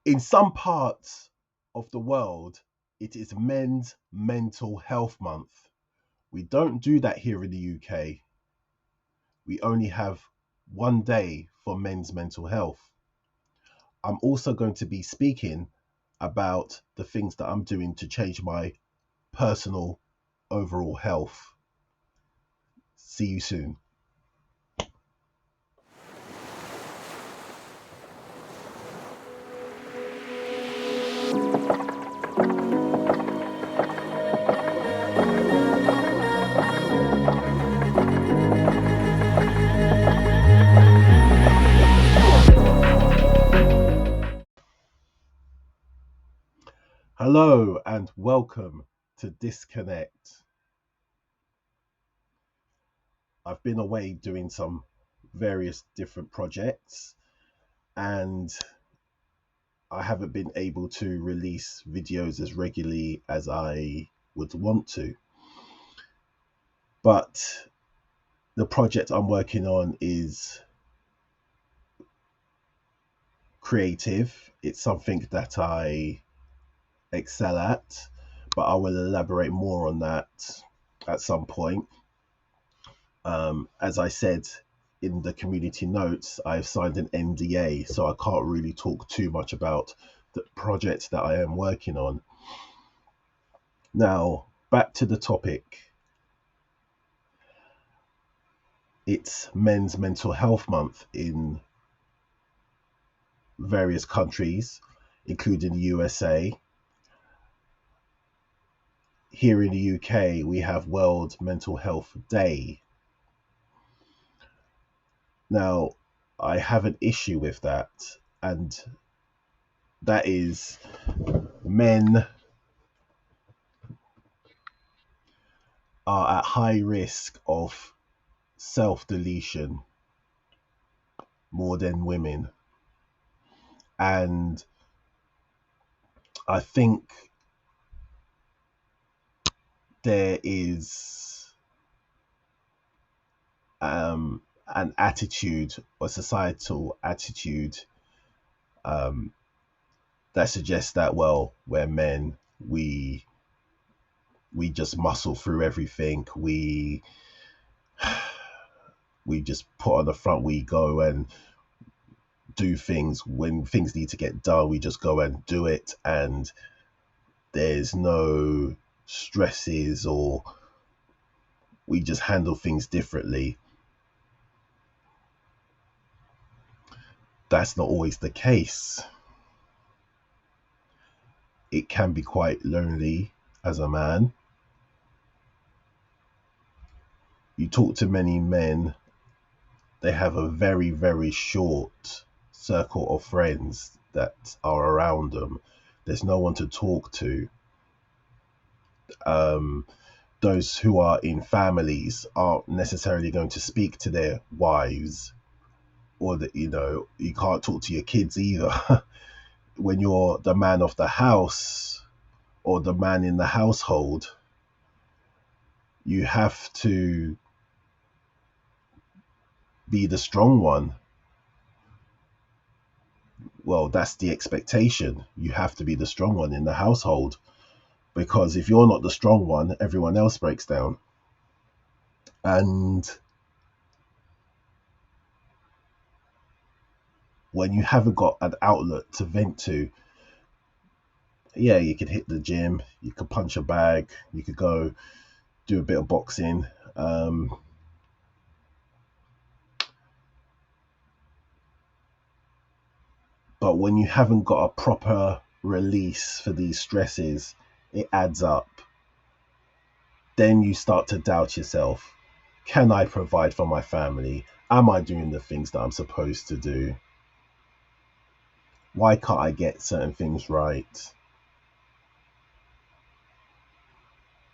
In some parts of the world, it is Men's Mental Health Month. We don't do that here in the UK. We only have one day for men's mental health. I'm also going to be speaking about the things that I'm doing to change my personal overall health. See you soon. Hello and welcome to Disconnect. I've been away doing some various different projects and I haven't been able to release videos as regularly as I would want to. But the project I'm working on is creative. It's something that I excel at, but I will elaborate more on that at some point. As I said in the community notes, I've signed an NDA, so I can't really talk too much about the project that I am working on. Now, back to the topic. It's Men's Mental Health Month in various countries, including the USA. Here in the UK, we have World Mental Health Day. Now, I have an issue with that, and that is men are at high risk of self-deletion more than women. And I think there is an attitude or societal attitude that suggests that, well, we're men, we just muscle through everything, we just put on the front, we go and do things. When things need to get done, we just go and do it, and there's no stresses, or we just handle things differently. That's not always the case. It can be quite lonely as a man. You talk to many men, they have a very, very short circle of friends that are around them. There's no one to talk to. Those who are in families aren't necessarily going to speak to their wives, or that, you can't talk to your kids either. When you're the man of the house or the man in the household, you have to be the strong one. Well, that's the expectation. You have to be the strong one in the household, because if you're not the strong one, everyone else breaks down. And when you haven't got an outlet to vent to, yeah, you could hit the gym, you could punch a bag, you could go do a bit of boxing. But when you haven't got a proper release for these stresses, it adds up. Then you start to doubt yourself. Can I provide for my family? Am I doing the things that I'm supposed to do? Why can't I get certain things right?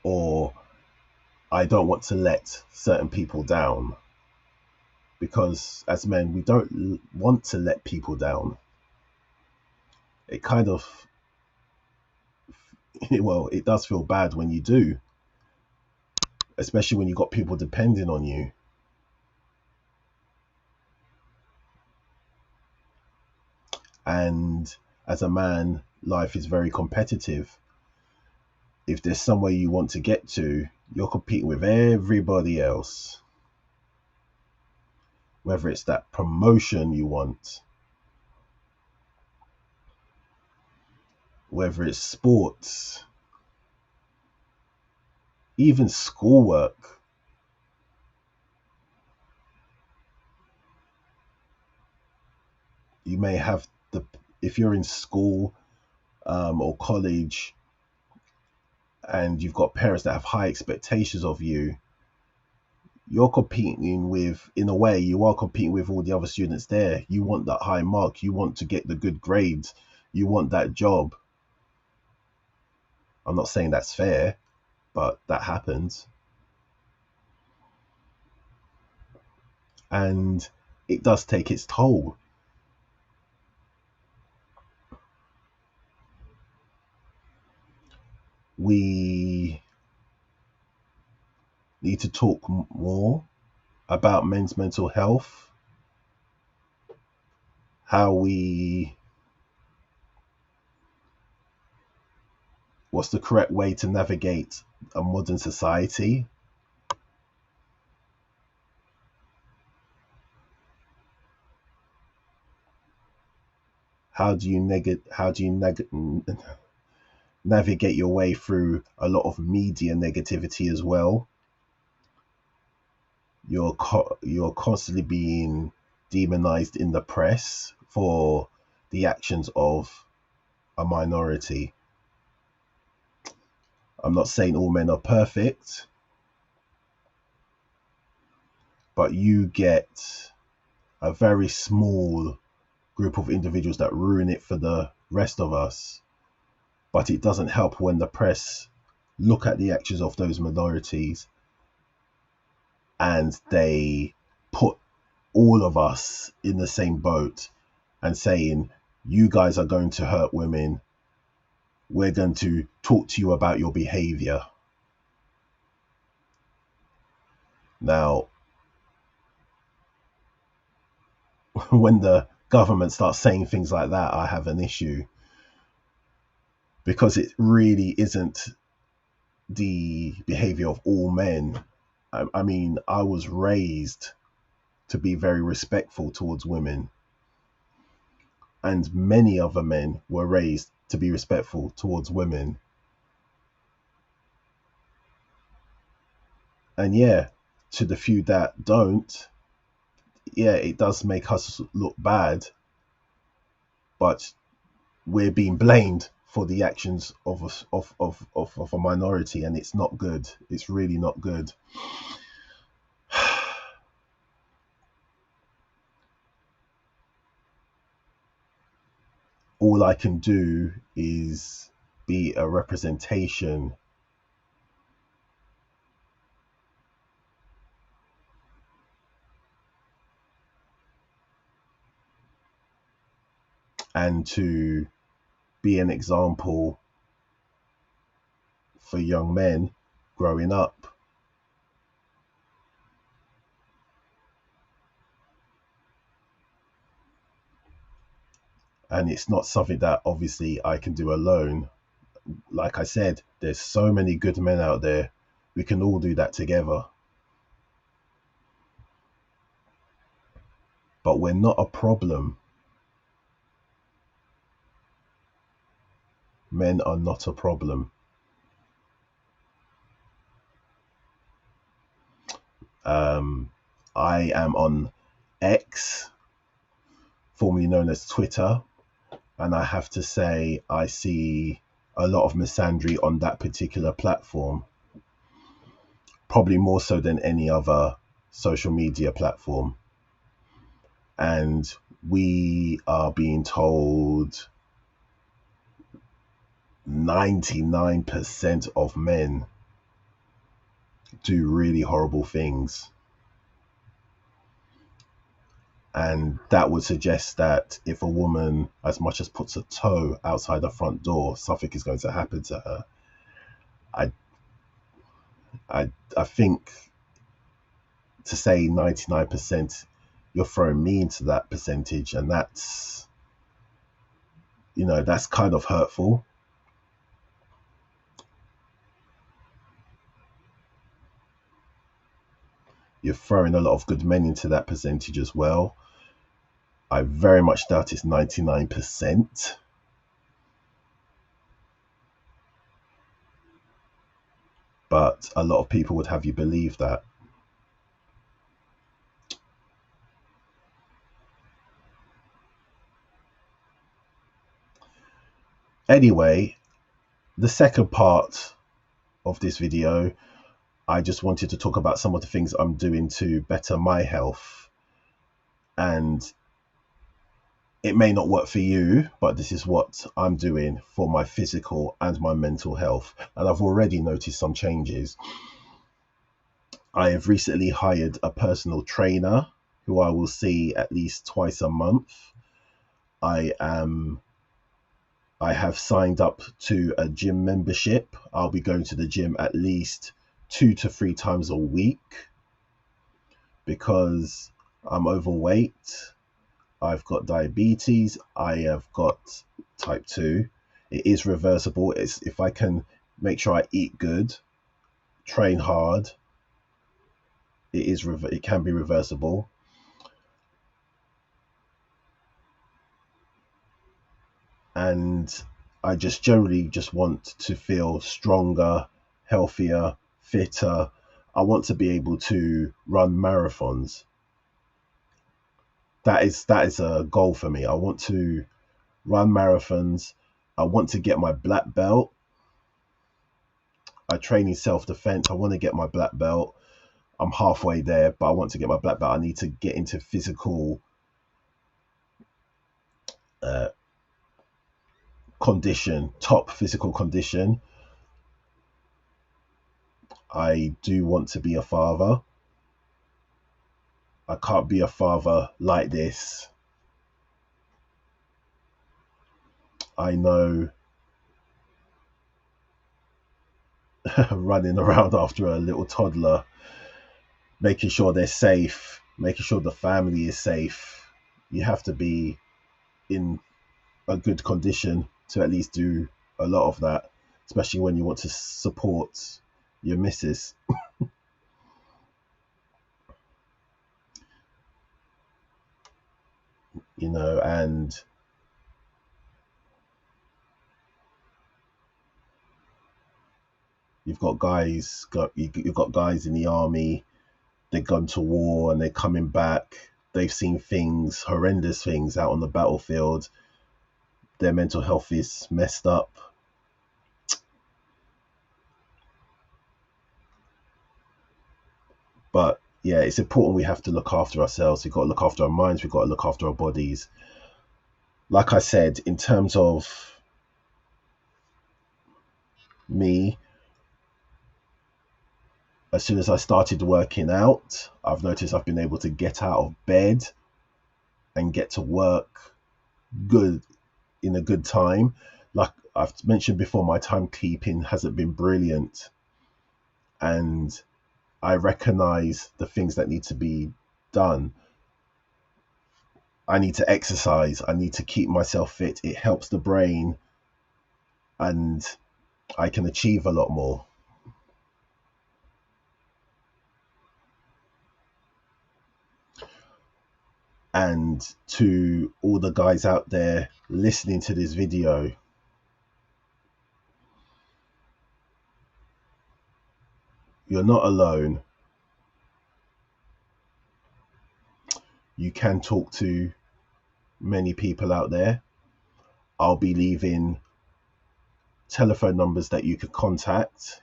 Or I don't want to let certain people down. Because as men, we don't want to let people down. It kind of, well, it does feel bad when you do, especially when you've got people depending on you. And as a man, life is very competitive. If there's somewhere you want to get to, you're competing with everybody else. Whether it's that promotion you want, whether it's sports, even schoolwork. You may have if you're in school or college and you've got parents that have high expectations of you, you're competing with, in a way, you are competing with all the other students there. You want that high mark. You want to get the good grades. You want that job. I'm not saying that's fair, but that happens. And it does take its toll. We need to talk more about men's mental health, what's the correct way to navigate a modern society. How do you navigate your way through a lot of media negativity as well? You're constantly being demonized in the press for the actions of a minority. I'm not saying all men are perfect, but you get a very small group of individuals that ruin it for the rest of us. But it doesn't help when the press look at the actions of those minorities and they put all of us in the same boat and saying, you guys are going to hurt women. We're going to talk to you about your behavior. Now, when the government starts saying things like that, I have an issue, because it really isn't the behavior of all men. I mean, I was raised to be very respectful towards women, and many other men were raised to be respectful towards women. And yeah, to the few that don't, yeah, it does make us look bad, but we're being blamed for the actions of a minority, and it's not good. It's really not good. All I can do is be a representation and to be an example for young men growing up. And it's not something that obviously I can do alone. Like I said, there's so many good men out there. We can all do that together. But we're not a problem. Men are not a problem. I am on X, formerly known as Twitter, and I have to say I see a lot of misandry on that particular platform, probably more so than any other social media platform. And we are being told 99% of men do really horrible things. And that would suggest that if a woman as much as puts a toe outside the front door, something is going to happen to her. I think to say 99%, you're throwing me into that percentage, and that's You know, that's kind of hurtful. You're throwing a lot of good men into that percentage as well. I very much doubt it's 99%. But a lot of people would have you believe that. Anyway, the second part of this video, I just wanted to talk about some of the things I'm doing to better my health. And it may not work for you, but this is what I'm doing for my physical and my mental health. And I've already noticed some changes. I have recently hired a personal trainer who I will see at least twice a month. I have signed up to a gym membership. I'll be going to the gym at least 2 to 3 times a week because I'm overweight. I've got diabetes. I have got type 2. It is reversible. It's if I can make sure I eat good, train hard, it can be reversible. And I just generally just want to feel stronger, healthier, fitter. I want to be able to run marathons. That is a goal for me. I want to run marathons. I want to get my black belt. I train in self-defense. I want to get my black belt. I'm halfway there, but I want to get my black belt. I need to get into physical condition, top physical condition. I do want to be a father. I can't be a father like this. I know running around after a little toddler, making sure they're safe, making sure the family is safe. You have to be in a good condition to at least do a lot of that, especially when you want to support your missus. You know, and you've got guys in the army. They've gone to war and they're coming back. They've seen things, horrendous things out on the battlefield. Their mental health is messed up. But yeah, it's important we have to look after ourselves. We've got to look after our minds. We've got to look after our bodies. Like I said, in terms of me, as soon as I started working out, I've noticed I've been able to get out of bed and get to work good in a good time. Like I've mentioned before, my timekeeping hasn't been brilliant. And I recognize the things that need to be done. I need to exercise. I need to keep myself fit. It helps the brain and I can achieve a lot more. And to all the guys out there listening to this video, you're not alone. You can talk to many people out there. I'll be leaving telephone numbers that you could contact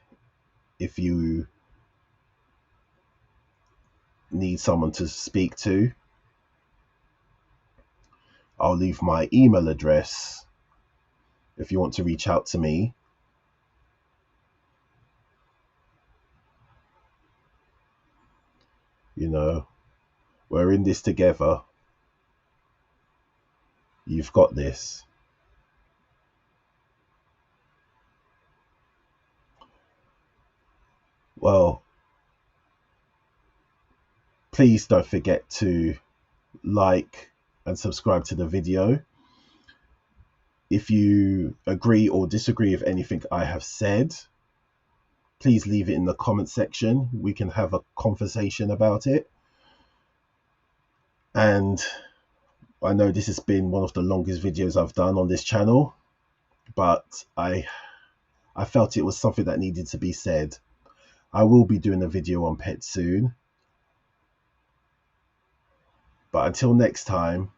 if you need someone to speak to. I'll leave my email address if you want to reach out to me. You know, we're in this together. You've got this. Well, please don't forget to like and subscribe to the video. If you agree or disagree with anything I have said, please leave it in the comment section. We can have a conversation about it. And I know this has been one of the longest videos I've done on this channel, but I felt it was something that needed to be said. I will be doing a video on pets soon. But until next time,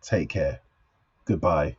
take care. Goodbye.